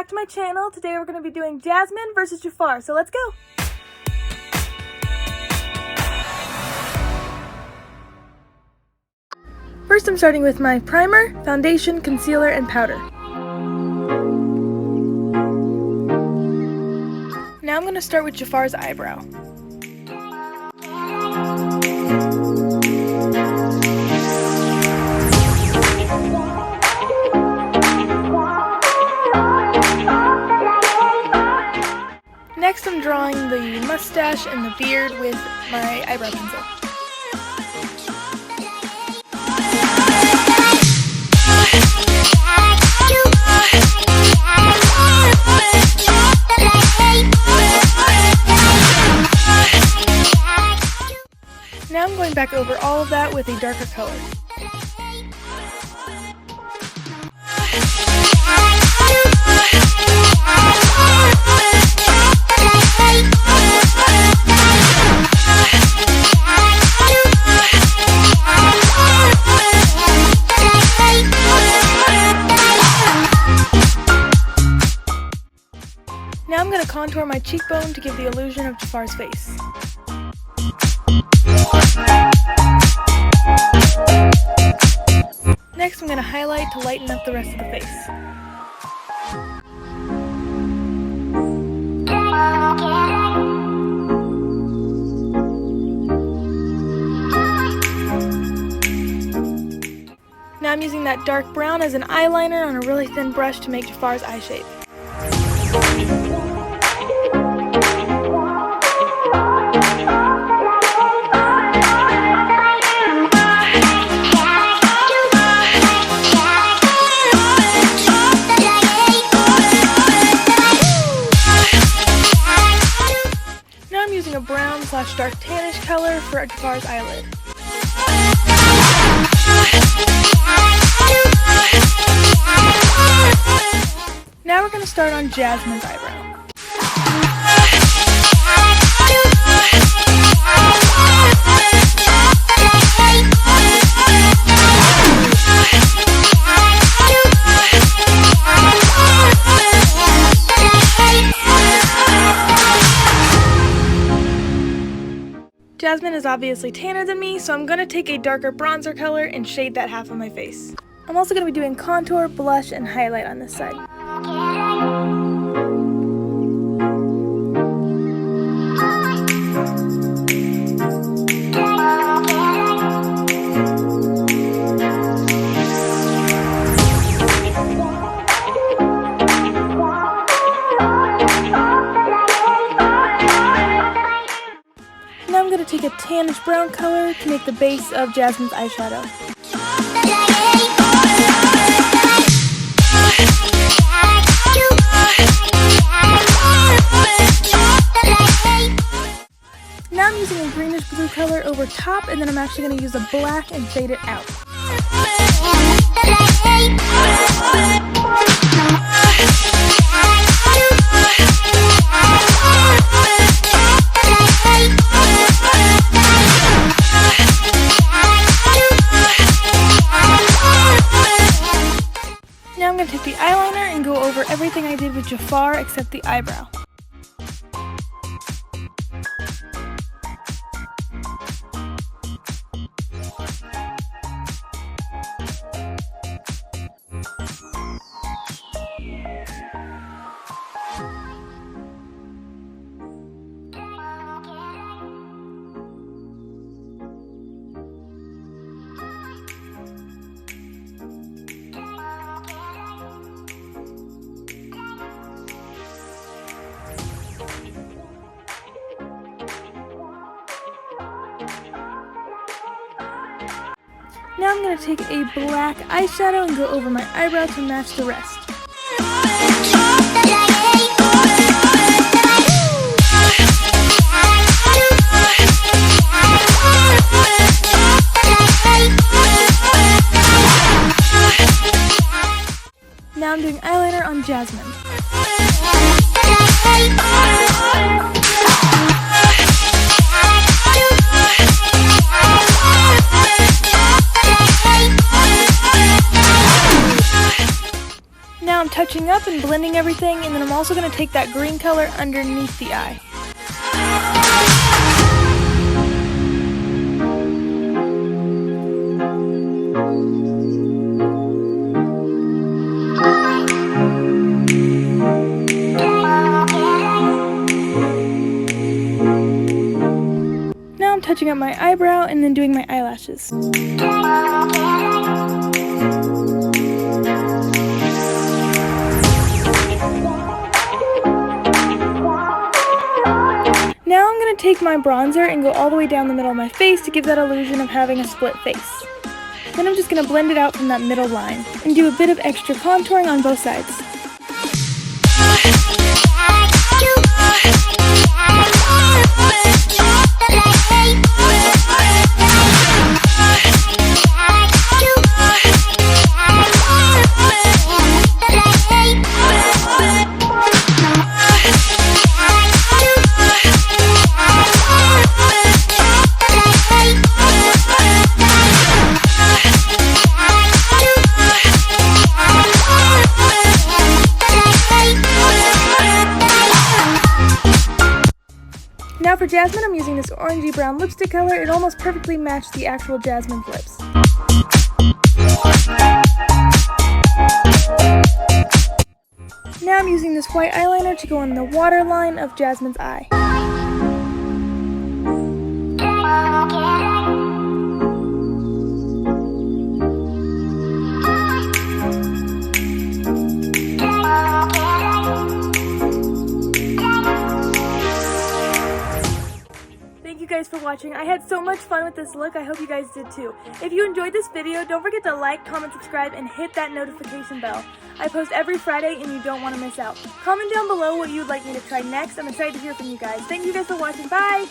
back to my channel. Today we're going to be doing Jasmine vs Jafar, so let's go! First I'm starting with my primer, foundation, concealer, and powder. Now I'm going to start with Jafar's eyebrow. Next I'm drawing the mustache and the beard with my eyebrow pencil. Now I'm going back over all of that with a darker color. Now I'm going to contour my cheekbone to give the illusion of Jafar's face. Next I'm going to highlight to lighten up the rest of the face. Now I'm using that dark brown as an eyeliner on a really thin brush to make Jafar's eye shape. Now I'm using a brown/dark tannish color for Jafar's eyelid. Now we're going to start on Jasmine's eyebrow. Jasmine is obviously tanner than me, so I'm going to take a darker bronzer color and shade that half of my face. I'm also going to be doing contour, blush, and highlight on this side. Now I'm going to take a tannish brown color to make the base of Jasmine's eyeshadow. Now I'm using a greenish blue color over top, and then I'm actually going to use a black and fade it out. Now I'm going to take the eyeliner and go over everything I did with Jafar except the eyebrow. Now I'm going to take a black eyeshadow and go over my eyebrow to match the rest. Now I'm doing eyeliner on Jasmine. touching up and blending everything, and then I'm also going to take that green color underneath the eye. Now I'm touching up my eyebrow and then doing my eyelashes. Now I'm going to take my bronzer and go all the way down the middle of my face to give that illusion of having a split face. Then I'm just going to blend it out from that middle line and do a bit of extra contouring on both sides. Now for Jasmine, I'm using this orangey brown lipstick color. It almost perfectly matched the actual Jasmine's lips. Now I'm using this white eyeliner to go in the waterline of Jasmine's eye. Thank you guys for watching. I had so much fun with this look. I hope you guys did too. If you enjoyed this video, don't forget to like, comment, subscribe, and hit that notification bell. I post every Friday and you don't want to miss out. Comment down below what you would like me to try next. I'm excited to hear from you guys. Thank you guys for watching. Bye!